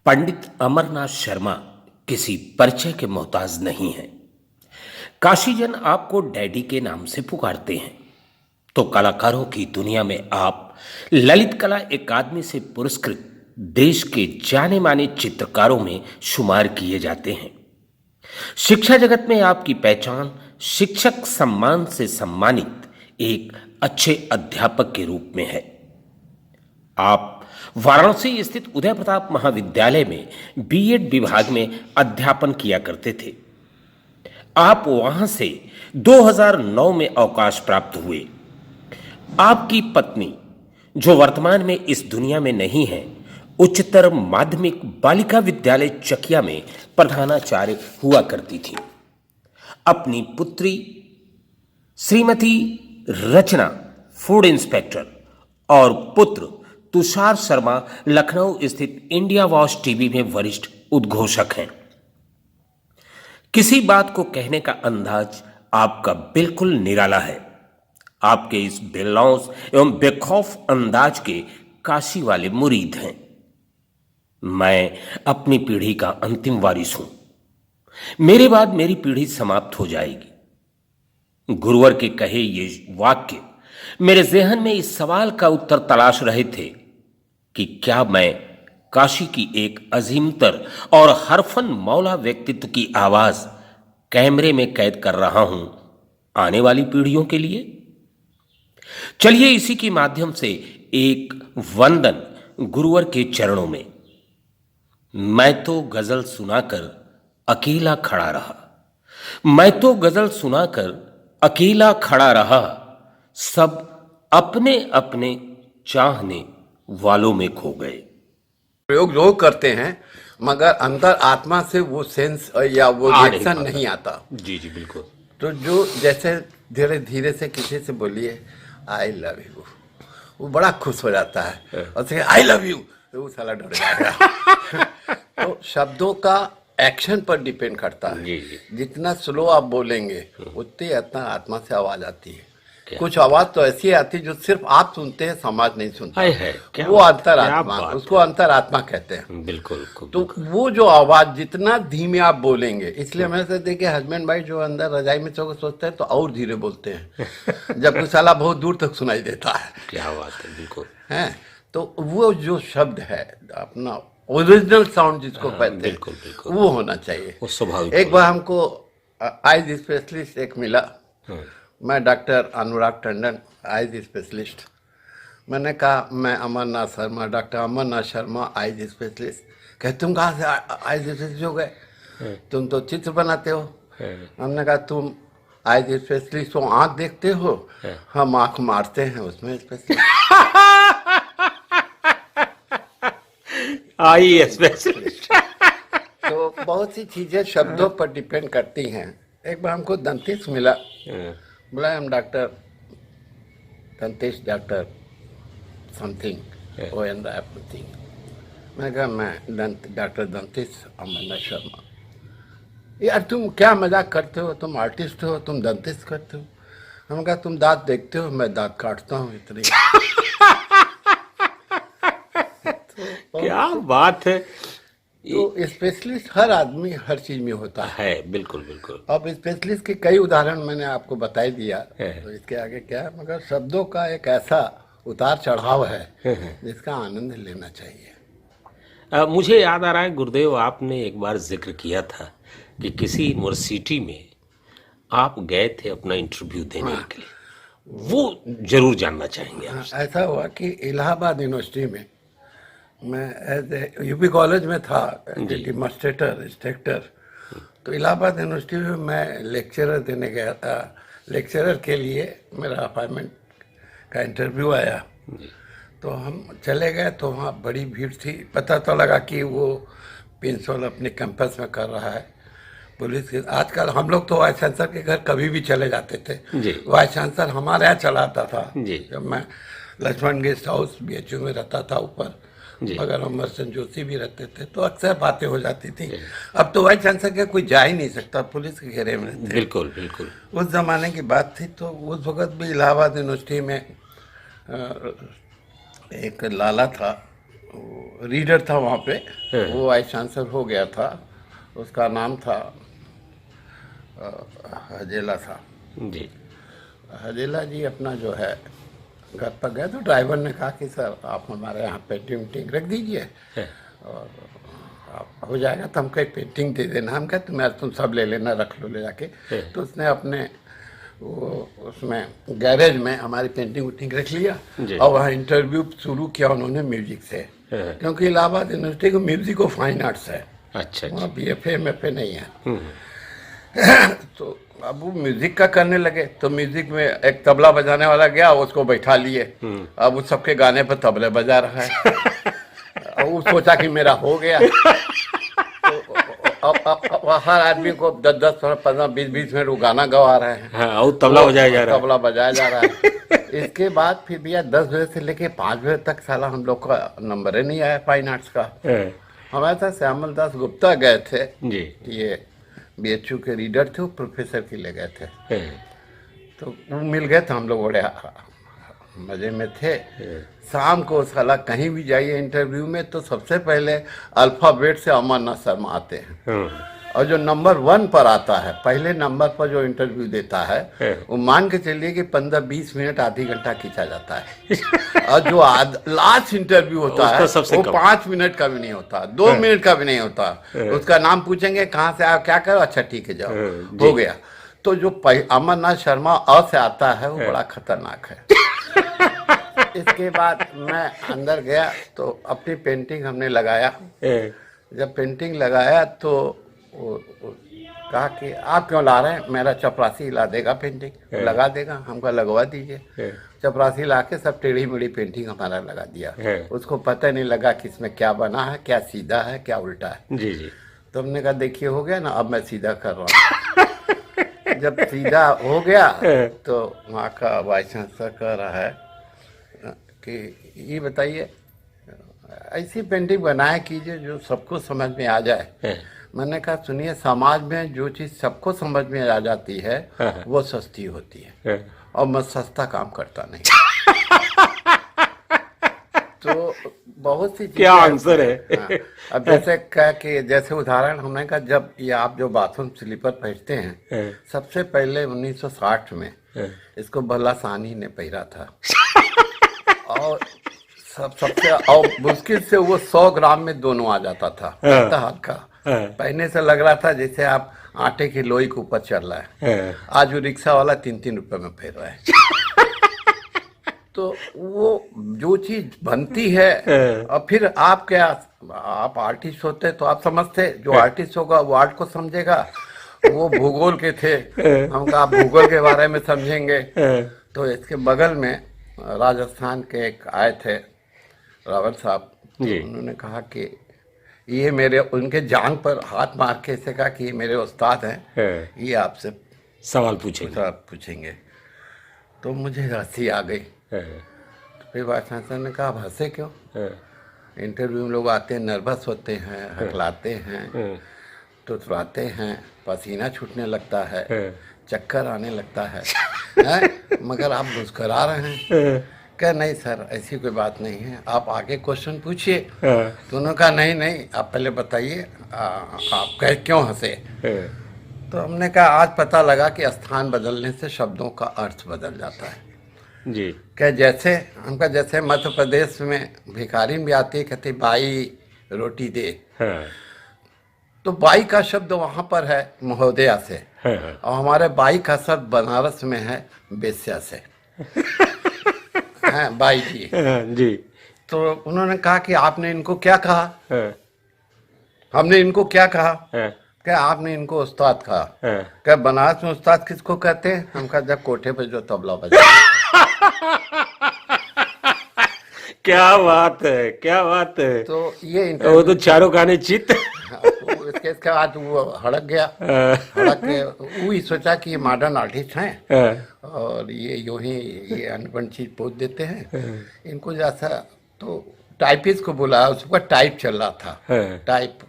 पंडित अमरनाथ शर्मा किसी परिचय के मोहताज नहीं हैं। काशीजन आपको डैडी के नाम से पुकारते हैं तो कलाकारों की दुनिया में आप ललित कला अकादमी से पुरस्कृत देश के जाने माने चित्रकारों में शुमार किए जाते हैं। शिक्षा जगत में आपकी पहचान शिक्षक सम्मान से सम्मानित एक अच्छे अध्यापक के रूप में है। आप वाराणसी स्थित उदय प्रताप महाविद्यालय में बीएड विभाग में अध्यापन किया करते थे। आप वहां से 2009 में अवकाश प्राप्त हुए। आपकी पत्नी, जो वर्तमान में इस दुनिया में नहीं है, उच्चतर माध्यमिक बालिका विद्यालय चकिया में प्रधानाचार्य हुआ करती थी। अपनी पुत्री श्रीमती रचना फूड इंस्पेक्टर और पुत्र तुषार शर्मा लखनऊ स्थित इंडिया वॉच टीवी में वरिष्ठ उद्घोषक हैं। किसी बात को कहने का अंदाज आपका बिल्कुल निराला है। आपके इस बेलौस एवं बेखौफ अंदाज के काशी वाले मुरीद हैं। मैं अपनी पीढ़ी का अंतिम वारिस हूं। मेरे बाद मेरी पीढ़ी समाप्त हो जाएगी। गुरुवर के कहे ये वाक्य मेरे जहन में इस सवाल का उत्तर तलाश रहे थे कि क्या मैं काशी की एक अजीमतर और हरफन मौला व्यक्तित्व की आवाज कैमरे में कैद कर रहा हूं आने वाली पीढ़ियों के लिए। चलिए इसी के माध्यम से एक वंदन गुरुवर के चरणों में। मैं तो गजल सुनाकर अकेला खड़ा रहा, मैं तो गजल सुनाकर अकेला खड़ा रहा, सब अपने अपने चाहने वालों में खो गए। प्रयोग जो करते हैं मगर अंदर आत्मा से वो सेंस या वो रिएक्शन नहीं आता। जी जी बिल्कुल। तो जो जैसे धीरे धीरे से किसी से बोलिए आई लव यू, वो बड़ा खुश हो जाता है और से आई लव यू तो वो साला डर जाएगा। तो शब्दों का एक्शन पर डिपेंड करता है। जितना स्लो आप बोलेंगे उतनी इतना आत्मा से आवाज आती है। कुछ आवाज तो ऐसी आती है जो सिर्फ आप सुनते हैं, समाज नहीं सुनता है। वो अंतरात्मा, उसको अंतरात्मा कहते हैं। बिल्कुल। तो वो जो आवाज जितना धीमे आप बोलेंगे, इसलिए मैं से देखिए हस्बैंड वाइफ जो अंदर रजाई में सोचते हैं तो और धीरे बोलते हैं जबकि साला बहुत दूर तक सुनाई देता है। क्या बात है। बिल्कुल है। तो वो जो शब्द है अपना ओरिजिनल साउंड जिसको कहते हैं वो होना चाहिए, वो स्वाभाविक। एक बार हमको आइज स्पेशलिस्ट एक मिला, मैं doctor Anurag Tandon, eyes specialist. मैंने कहा मैं Amarnath Sharma, doctor Amarnath Sharma eyes specialist. कहे तुम कहाँ से आइज स्पेशलिस्ट हो गए? तुम तो चित्र बनाते हो। हमने कहा तुम आइज स्पेशलिस्ट हो, आँख देखते हो, हम आँख मारते हैं उसमें स्पेशलिस्ट। Eye specialist. तो बहुत सी चीजें शब्दों पर डिपेंड करती हैं। एक बार हमको दंतिश मिला, बोला हम doctor dentist, doctor something O N thing. मैं कहा मैं डॉक्टर दंतिश अमरनाथ शर्मा। यार तुम क्या मजाक करते हो, तुम आर्टिस्ट हो, तुम दंतिश करते हो। हम कहा तुम दांत देखते हो, मैं दांत काटता हूँ, इतनी। क्या बात है। तो स्पेशलिस्ट हर आदमी हर चीज में होता है। बिल्कुल बिल्कुल। अब स्पेशलिस्ट के कई उदाहरण मैंने आपको बता ही दिया, तो इसके आगे क्या है, मगर शब्दों का एक ऐसा उतार चढ़ाव है जिसका आनंद लेना चाहिए। मुझे याद आ रहा है गुरुदेव, आपने एक बार जिक्र किया था कि किसी यूनिवर्सिटी में आप गए थे अपना इंटरव्यू देने के लिए। वो जरूर जानना चाहेंगे आपसे। ऐसा हुआ कि इलाहाबाद यूनिवर्सिटी में मैं एज ए यूपी कॉलेज में था, डेमोन्स्ट्रेटर इंस्ट्रक्टर। तो इलाहाबाद यूनिवर्सिटी में मैं लेक्चरर देने गया था। लेक्चरर के लिए मेरा अपॉइंटमेंट का इंटरव्यू आया। तो हम चले गए तो वहाँ बड़ी भीड़ थी। पता तो लगा कि वो प्रिंसिपल अपने कैंपस में कर रहा है। पुलिस के आजकल हम लोग तो वाइस चांसलर के घर कभी भी चले जाते थे। वाइस चांसलर हमारे यहाँ चला आता था। जब मैं लक्ष्मण गेस्ट हाउस BHU में रहता था ऊपर, मगर अमरचंद जोशी भी रहते थे, तो अक्सर बातें हो जाती थी। अब तो वाइस चांसलर के कोई जा ही नहीं सकता, पुलिस के घेरे में थे। बिल्कुल बिल्कुल। उस जमाने की बात थी। तो उस वक्त भी इलाहाबाद यूनिवर्सिटी में एक लाला था, रीडर था वहाँ पे, वो वाइस चांसलर हो गया था, उसका नाम था हजेला साहब जी हजेला जी। अपना जो है घर पर गए तो ड्राइवर ने कहा कि सर आप हमारे यहाँ पेंटिंग वेंटिंग रख दीजिए और आप हो जाएगा, तो हम कहीं पेंटिंग दे देना। हम कहते तुम सब ले लेना, रख लो ले जाके। तो उसने अपने वो उसमें गैरेज में हमारी पेंटिंग वेंटिंग रख लिया और वहाँ इंटरव्यू शुरू किया उन्होंने म्यूजिक से, क्योंकि इलाहाबाद यूनिवर्सिटी को म्यूजिक और फाइन आर्ट्स है। अच्छा वहाँ BFA MFA नहीं है। तो अब वो म्यूजिक का करने लगे, तो म्यूजिक में एक तबला बजाने वाला गया, उसको बैठा लिए। अब उस सबके गाने पर तबले बजा रहा है। अब वो सोचा कि मेरा हो गया। तो अब हर आदमी को 10-10, 15, 20-20 मिनट वो गाना गवा रहे हैं। हाँ, और तबला बजाया जा रहा है। तबला बजाया जा रहा है। इसके बाद फिर भैया 10 बजे से लेके 5 बजे तक साला हम लोग का नंबर ही नहीं आया फाइन आर्ट्स का। हमारे साथ श्यामल दास गुप्ता गए थे जी, ये BHU के रीडर थे, वो प्रोफेसर के लिए गए थे। तो वो मिल गए थे, हम लोग बड़े मजे में थे। शाम को साला कहीं भी जाइए इंटरव्यू में तो सबसे पहले अल्फाबेट से अमरनाथ शर्मा आते हैं, और जो नंबर 1 पर आता है, पहले नंबर पर जो इंटरव्यू देता है, वो मान के चलिए कि 15-20 मिनट आधी घंटा खींचा जाता है। और जो लास्ट इंटरव्यू होता है वो 5 मिनट का भी नहीं होता, 2 मिनट का भी नहीं होता। उसका नाम पूछेंगे, कहाँ से आओ, क्या करो, अच्छा ठीक है जाओ, हो गया। तो जो अमरनाथ शर्मा अ से आता है वो बड़ा खतरनाक है। इसके बाद मैं अंदर गया तो अपनी पेंटिंग हमने लगाया। जब पेंटिंग लगाया तो वो कहा कि आप क्यों ला रहे हैं, मेरा चपरासी ला देगा पेंटिंग, लगा देगा। हमको लगवा दीजिए। चपरासी ला के सब टेढ़ी मेढ़ी पेंटिंग हमारा लगा दिया। उसको पता नहीं लगा कि इसमें क्या बना है, क्या सीधा है, क्या उल्टा है। जी जी। तो हमने कहा देखिए हो गया ना, अब मैं सीधा कर रहा हूँ। जब सीधा हो गया तो वहाँ का वाइस चांसलर कह रहा है कि ये बताइए ऐसी पेंटिंग बनाया कीजिए जो सबको समझ में आ जाए। मैंने कहा सुनिए, समाज में जो चीज़ सबको समझ में आ जाती है वो सस्ती होती है, और मैं सस्ता काम करता नहीं। तो बहुत सी क्या आंसर है। हाँ। अब जैसे कहा कि जैसे उदाहरण हमने कहा, जब ये आप जो बाथरूम स्लीपर पहनते हैं, सबसे पहले 1960 में इसको भला सानी ने पहना था। और सबसे और मुश्किल से वो 100 ग्राम में दोनों आ जाता था। इतना हल्का पहने से लग रहा था जैसे आप आटे की लोई के ऊपर चल रहा है। आज वो रिक्शा वाला 3-3 रुपए में फेर रहा है। तो वो जो चीज बनती है, और फिर आप क्या, आप आर्टिस्ट होते तो आप समझते, जो आर्टिस्ट होगा वो आर्ट को समझेगा। वो भूगोल के थे, हम कहा आप भूगोल के बारे में समझेंगे। तो इसके बगल में राजस्थान के एक आए थे रावत साहब, उन्होंने कहा कि ये मेरे, उनके जांग पर हाथ मार के ऐसे कहा कि ये मेरे उस्ताद हैं, ये आपसे सवाल पूछेंगे। तो मुझे हंसी आ गई। तो फिर वाइस चांसलर ने कहा आप हंसे क्यों? इंटरव्यू में लोग आते हैं, नर्वस होते हैं, हकलाते हैं, तुतराते हैं, पसीना छूटने लगता है, चक्कर आने लगता है, मगर आप मुस्करा रहे हैं। क्या नहीं सर ऐसी कोई बात नहीं है, आप आगे क्वेश्चन पूछिए। तो उन्होंने कहा नहीं आप पहले बताइए आप क्यों हंसे। तो हमने कहा आज पता लगा कि स्थान बदलने से शब्दों का अर्थ बदल जाता है जी। क्या जैसे हमका, जैसे मध्य प्रदेश में भिखारी भी आती है, कहती बाई रोटी दे। तो बाई का शब्द वहाँ पर है महोदया से, और हमारे बाई का शब्द बनारस में है बेस्या से। हैं बाई जी। जी। तो उन्होंने कहा कि आपने इनको क्या कहा? हमने इनको क्या कहा? क्या आपने इनको उस्ताद कहा? क्या बनारस में उस्ताद किसको कहते हैं? हम कहा जब कोठे पे जो तबला बजा। क्या बात है, क्या बात है। तो ये वो तो चारों गाने चित। इसके बाद वो हड़क गया। हड़क के वो ही सोचा कि ये मॉडर्न आर्टिस्ट हैं और ये यूं ही ये अनबन चीज पोत देते हैं इनको जैसा। तो टाइपिस्ट को बुलाया, उसका टाइप चल रहा था, टाइप,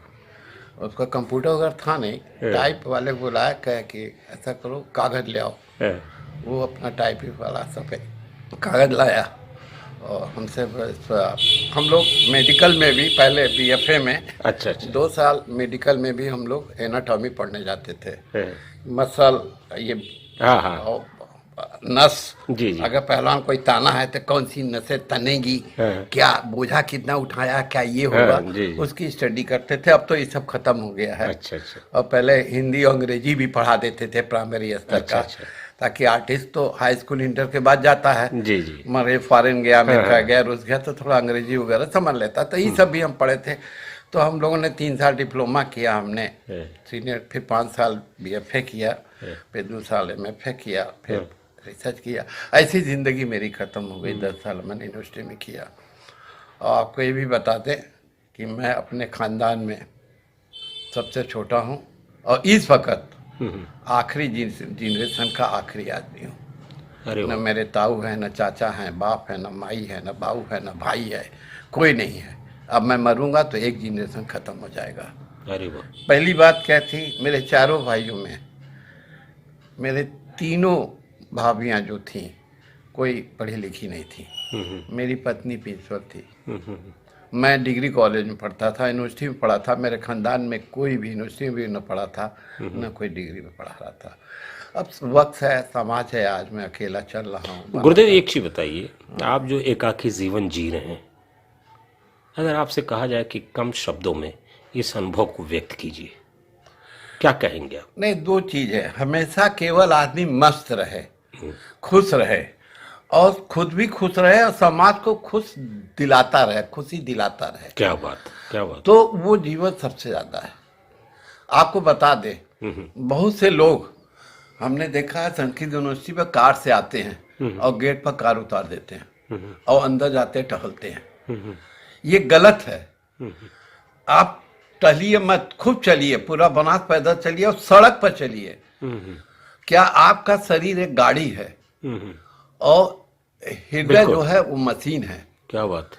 उसका कंप्यूटर वगैरह था नहीं। टाइप वाले को बुलाया, कह कि ऐसा करो कागज ले आओ। वो अपना टाइपिस्ट वाला सब कागज लाया और हमसे हम लोग मेडिकल में भी पहले बीएफए में अच्छा अच्छा 2 साल मेडिकल में भी हम लोग एनाटॉमी पढ़ने जाते थे। है। मसल ये हाँ हाँ और नस, जी जी अगर पहलवान कोई ताना है तो कौन सी नसें तनेगी, हाँ। क्या बोझा कितना उठाया, क्या ये हाँ, होगा, जी, जी। उसकी स्टडी करते थे। अब तो ये सब खत्म हो गया है। अच्छा अच्छा और पहले हिंदी और अंग्रेजी भी पढ़ा देते थे प्राइमरी स्तर अच्छा का, अच्छा ताकि आर्टिस्ट तो हाई स्कूल इंटर के बाद जाता है, जी जी मरे फॉरेन गया, अमेरिका हाँ। गया, रूस गया, तो थोड़ा अंग्रेजी वगैरह समझ लेता। तो ये सब भी हम पढ़े थे। तो हम लोगों ने 3 साल डिप्लोमा किया हमने, है। सीनियर, फिर 5 साल बीएफए किया, है। फिर 2 साल एमएफए किया, फिर हाँ। रिसर्च किया। ऐसी ज़िंदगी मेरी ख़त्म हो गई। 10 साल मैंने यूनिवर्सिटी में किया। और आपको ये भी बता दें कि मैं अपने ख़ानदान में सबसे छोटा हूँ और इस वक्त आखिरी जनरेशन का आखिरी आदमी हूँ। अरे न वाह मेरे ताऊ हैं, न चाचा हैं, बाप है, न माई है, न बाऊ है, न भाई है, कोई नहीं है। अब मैं मरूंगा तो एक जनरेशन ख़त्म हो जाएगा। अरे वाह पहली बात क्या थी, मेरे चारों भाइयों में मेरे तीनों भाभियाँ जो थीं, कोई पढ़ी लिखी नहीं थी। मेरी पत्नी प्रिंसिपल थी। मैं डिग्री कॉलेज में पढ़ता था, यूनिवर्सिटी में पढ़ा था। मेरे ख़ानदान में कोई भी यूनिवर्सिटी में भी न पढ़ा था, न कोई डिग्री में पढ़ा रहा था। अब वक्त है, समाज है, आज मैं अकेला चल रहा हूँ। गुरुदेव एक चीज बताइए, आप जो एकाकी जीवन जी रहे हैं, अगर आपसे कहा जाए कि कम शब्दों में इस अनुभव को व्यक्त कीजिए, क्या कहेंगे आप? नहीं, 2 चीज़ है। हमेशा केवल आदमी मस्त रहे, खुश रहे, और खुद भी खुश रहे और समाज को खुश दिलाता रहे, खुशी दिलाता रहे, क्या बात क्या बात। तो वो जीवन सबसे ज़्यादा है। आपको बता दे, बहुत से लोग हमने देखा है संस्कृत यूनिवर्सिटी पर कार से आते हैं और गेट पर कार उतार देते हैं और अंदर जाते टहलते हैं। ये गलत है। आप टहलिए मत, खूब चलिए, पूरा बनास पैदल चलिए और सड़क पर चलिए। क्या आपका शरीर एक गाड़ी है और हृदय बिल्कुल। जो है वो मशीन है। क्या बात।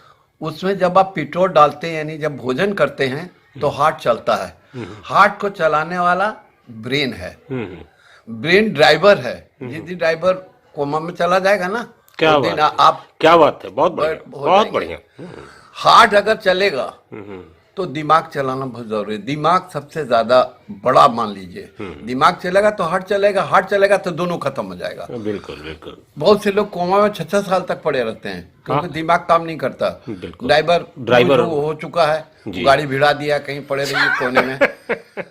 उसमें जब आप पेट्रोल डालते हैं, यानी जब भोजन करते हैं, तो हार्ट चलता है। हार्ट को चलाने वाला ब्रेन है। ब्रेन ड्राइवर है। जिस दिन ड्राइवर कोमा में चला जाएगा ना, क्या उस दिन बात है। आप क्या बात है, बहुत बढ़िया हो बहुत जाएंगे। बढ़िया। हार्ट अगर चलेगा तो दिमाग चलाना बहुत जरूरी है। दिमाग सबसे ज्यादा बड़ा मान लीजिए। दिमाग चलेगा तो हार्ट चलेगा, हार्ट चलेगा तो दोनों खत्म हो जाएगा। बिल्कुल बिल्कुल बहुत से लोग कोमा में 6-6 साल तक पड़े रहते हैं, क्योंकि दिमाग काम नहीं करता। बिल्कुल। ड्राइवर जो हो चुका है, जी। गाड़ी भिड़ा दिया, कहीं पड़े रहिए कोने में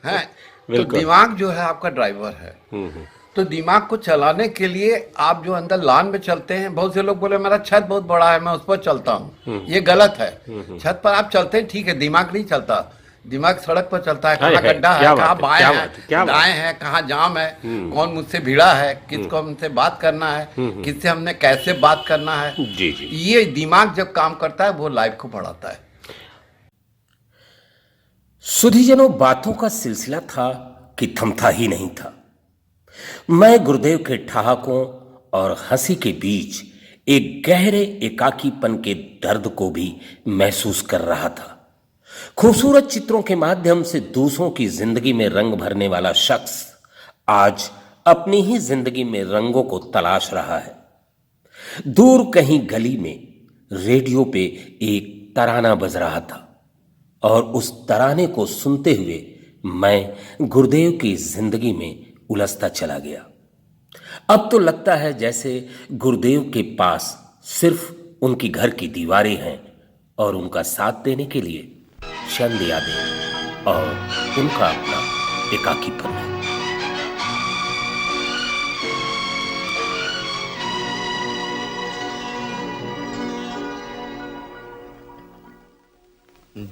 है। तो बिल्कुल। दिमाग जो है आपका ड्राइवर है। तो दिमाग को चलाने के लिए आप जो अंदर लान में चलते हैं, बहुत से लोग बोले मेरा छत बहुत बड़ा है, मैं उस पर चलता हूँ। ये गलत है। छत पर आप चलते हैं, ठीक है, दिमाग नहीं चलता। दिमाग सड़क पर चलता है, कहाँ है, गड्ढा क्या है, बात कहाँ है, बाएं क्या है, बात है, क्या बात दाएं है, कहाँ जाम है, कौन मुझसे भिड़ा है, किसको हमसे बात करना है, किससे हमने कैसे बात करना है। जी जी। ये दिमाग जब काम करता है वो लाइफ को बढ़ाता है। सुधीजनों, बातों का सिलसिला था कि थमता ही नहीं था। मैं गुरुदेव के ठहाकों और हंसी के बीच एक गहरे एकाकीपन के दर्द को भी महसूस कर रहा था। खूबसूरत चित्रों के माध्यम से दूसरों की जिंदगी में रंग भरने वाला शख्स आज अपनी ही जिंदगी में रंगों को तलाश रहा है। दूर कहीं गली में रेडियो पे एक तराना बज रहा था और उस तराने को सुनते हुए मैं गुरुदेव की जिंदगी में उलझता चला गया। अब तो लगता है जैसे गुरुदेव के पास सिर्फ उनकी घर की दीवारें हैं और उनका साथ देने के लिए चंद यादें और उनका अपना एकाकीपन है।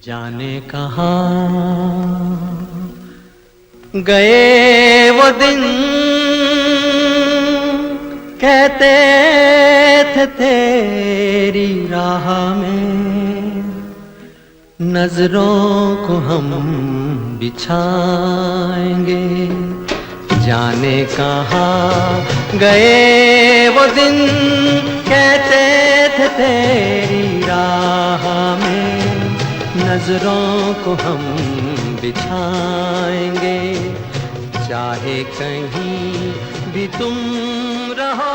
जाने कहाँ गए वो दिन, कहते थे तेरी राह में नजरों को हम बिछाएंगे। जाने कहाँ गए वो दिन, कहते थे तेरी राह में नजरों को हम बिछाएंगे। चाहे कहीं भी तुम रहो